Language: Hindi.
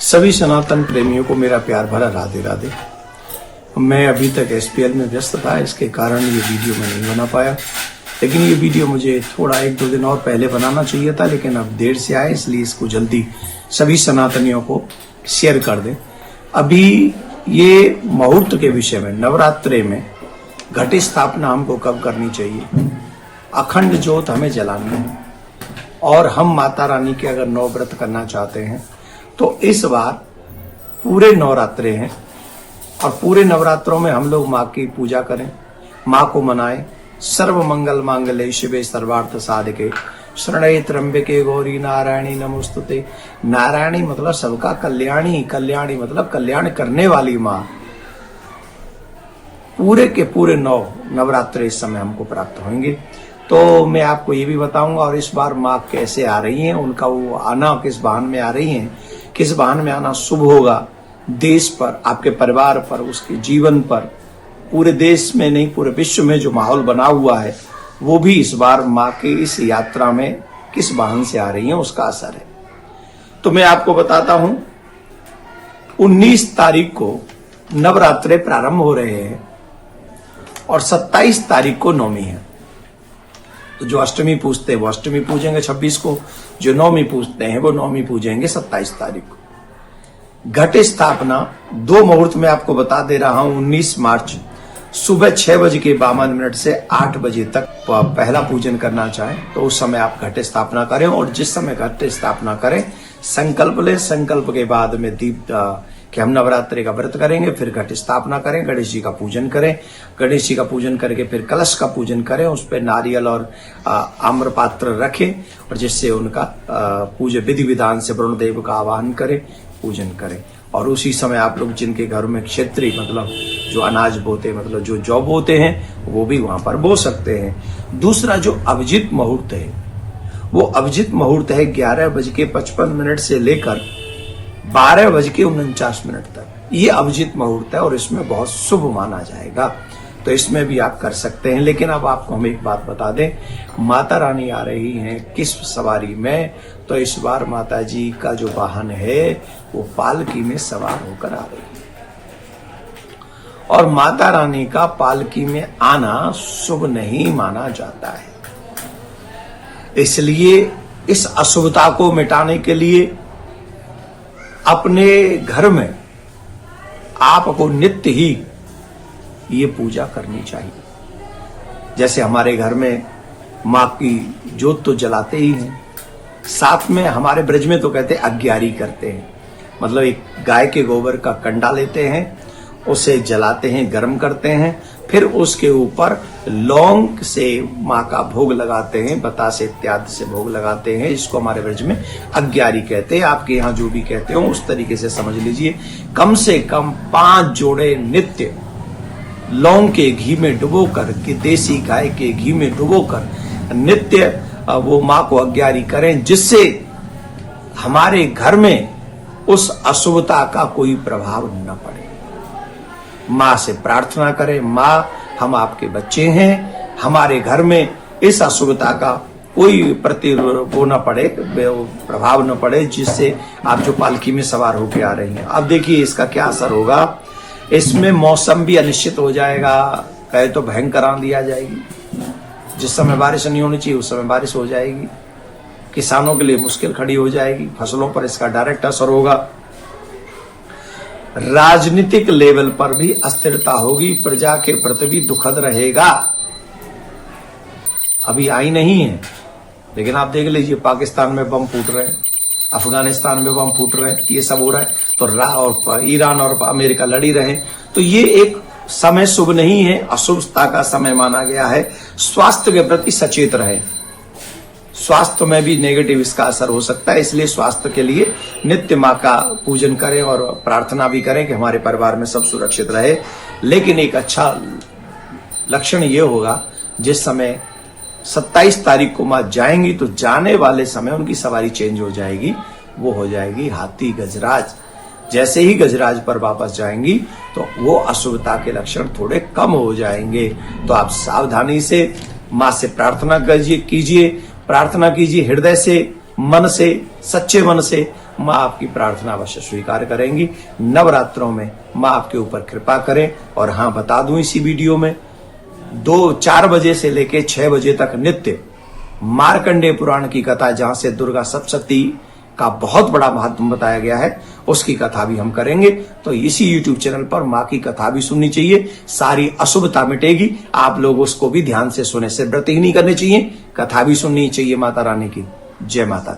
सभी सनातन प्रेमियों को मेरा प्यार भरा राधे राधे। मैं अभी तक एसपीएल में व्यस्त था, इसके कारण ये वीडियो मैं नहीं बना पाया, लेकिन ये वीडियो मुझे थोड़ा 1-2 दिन और पहले बनाना चाहिए था, लेकिन अब देर से आए, इसलिए इसको जल्दी सभी सनातनियों को शेयर कर दें। अभी ये मुहूर्त के विषय में, नवरात्रे में घट स्थापना हमको कब करनी चाहिए, अखंड ज्योत हमें जलानी है, और हम माता रानी के अगर नवव्रत करना चाहते हैं तो इस बार पूरे नवरात्रे हैं और पूरे नवरात्रों में हम लोग माँ की पूजा करें, माँ को मनाएं। सर्व मंगल मांगल्ये शिवे सर्वार्थ साधके शरण्ये त्र्यंबके गौरी नारायणी नमोस्तुते। नारायणी मतलब सबका कल्याणी, कल्याणी मतलब कल्याण करने वाली माँ। पूरे के पूरे नवरात्रे इस समय हमको प्राप्त होंगे। तो मैं आपको ये भी बताऊंगा, और इस बार माँ कैसे आ रही हैं, उनका वो आना किस वाहन में आ रही हैं, किस वाहन में आना शुभ होगा, देश पर, आपके परिवार पर, उसके जीवन पर, पूरे देश में नहीं पूरे विश्व में जो माहौल बना हुआ है वो भी इस बार माँ की इस यात्रा में किस वाहन से आ रही है उसका असर है। तो मैं आपको बताता हूं, 19 तारीख को नवरात्रे प्रारंभ हो रहे हैं और 27 तारीख को नवमी है। तो जो अष्टमी पूजते हैं वो अष्टमी पूजेंगे 26 को, जो नवमी पूजते हैं वो नवमी पूजेंगे 27 तारीख को। घट स्थापना 2 मुहूर्त में आपको बता दे रहा हूं। 19 मार्च सुबह 6:52 से 8 बजे तक पहला पूजन करना चाहें तो उस समय आप घट स्थापना करें, और जिस समय घट स्थापना करें संकल्प लें। संकल्प के बाद में दीप कि हम नवरात्रि का व्रत करेंगे, फिर घट स्थापना करें, गणेश जी का पूजन करें, गणेश जी का पूजन करके फिर कलश का पूजन करें, उस पर नारियल और आम्र पात्र रखें, और जिससे उनका पूजा विधि विधान से वरुण देव का आवाहन करें, पूजन करें। और उसी समय आप लोग जिनके घर में क्षेत्रीय मतलब जो अनाज बोते, मतलब जो जौ बोते हैं, वो भी वहां पर बो सकते हैं। दूसरा जो अभिजित मुहूर्त है, वो अभिजित मुहूर्त है 11:55 से लेकर 12:49 तक। ये अभिजित मुहूर्त है और इसमें बहुत शुभ माना जाएगा, तो इसमें भी आप कर सकते हैं। लेकिन अब आपको हम एक बात बता दें, माता रानी आ रही हैं किस सवारी में, तो इस बार माता जी का जो वाहन है वो पालकी में सवार होकर आ रही है, और माता रानी का पालकी में आना शुभ नहीं माना जाता है। इसलिए इस अशुभता को मिटाने के लिए अपने घर में आपको नित्य ही ये पूजा करनी चाहिए। जैसे हमारे घर में माँ की ज्योत तो जलाते ही हैं, साथ में हमारे ब्रज में तो कहते हैं अग्यारी करते हैं, मतलब एक गाय के गोबर का कंडा लेते हैं, उसे जलाते हैं, गर्म करते हैं, फिर उसके ऊपर लौंग से माँ का भोग लगाते हैं, बतासे इत्यादि से भोग लगाते हैं। इसको हमारे ब्रज में अग्यारी कहते हैं, आपके यहाँ जो भी कहते हो उस तरीके से समझ लीजिए। कम से कम 5 जोड़े नित्य लौंग के घी में डुबोकर के, देसी गाय के घी में डुबोकर नित्य वो माँ को अग्यारी करें, जिससे हमारे घर में उस अशुभता का कोई प्रभाव न पड़े। माँ से प्रार्थना करें, माँ हम आपके बच्चे हैं, हमारे घर में इस अशुभता का कोई वो न पड़े, प्रभाव न पड़े, जिससे आप जो पालकी में सवार होके आ रही हैं। अब देखिए इसका क्या असर होगा। इसमें मौसम भी अनिश्चित हो जाएगा, कहे तो भयंकर आंधी आ जाएगी, जिस समय बारिश नहीं होनी चाहिए उस समय बारिश हो जाएगी, किसानों के लिए मुश्किल खड़ी हो जाएगी, फसलों पर इसका डायरेक्ट असर होगा। राजनीतिक लेवल पर भी अस्थिरता होगी, प्रजा के प्रति भी दुखद रहेगा। अभी आई नहीं है, लेकिन आप देख लीजिए पाकिस्तान में बम फूट रहे हैं, अफगानिस्तान में बम फूट रहे हैं, ये सब हो रहा है। तो और ईरान और अमेरिका लड़ी रहे, तो ये एक समय शुभ नहीं है, अशुभता का समय माना गया है। स्वास्थ्य के प्रति सचेत रहे, स्वास्थ्य में भी नेगेटिव इसका असर हो सकता है, इसलिए स्वास्थ्य के लिए नित्य माँ का पूजन करें और प्रार्थना भी करें कि हमारे परिवार में सब सुरक्षित रहे। लेकिन एक अच्छा लक्षण ये होगा, जिस समय 27 तारीख को माँ जाएंगी तो जाने वाले समय उनकी सवारी चेंज हो जाएगी, वो हो जाएगी हाथी गजराज। जैसे ही गजराज पर वापस जाएंगी तो वो अशुभता के लक्षण थोड़े कम हो जाएंगे। तो आप सावधानी से माँ से प्रार्थना कीजिए, प्रार्थना कीजिए हृदय से, मन से, सच्चे मन से, माँ आपकी प्रार्थना अवश्य स्वीकार करेंगी। नवरात्रों में माँ आपके ऊपर कृपा करें। और हाँ, बता दूं इसी वीडियो में 4 बजे से लेके 6 बजे तक नित्य मार्कंडेय पुराण की कथा, जहां से दुर्गा सप्तशती का बहुत बड़ा महत्व बताया गया है, उसकी कथा भी हम करेंगे। तो इसी YouTube चैनल पर माँ की कथा भी सुननी चाहिए, सारी अशुभता मिटेगी। आप लोग उसको भी ध्यान से सुने, सिर्फ व्रत ही नहीं करने चाहिए, कथा भी सुननी चाहिए माता रानी की। जय माता।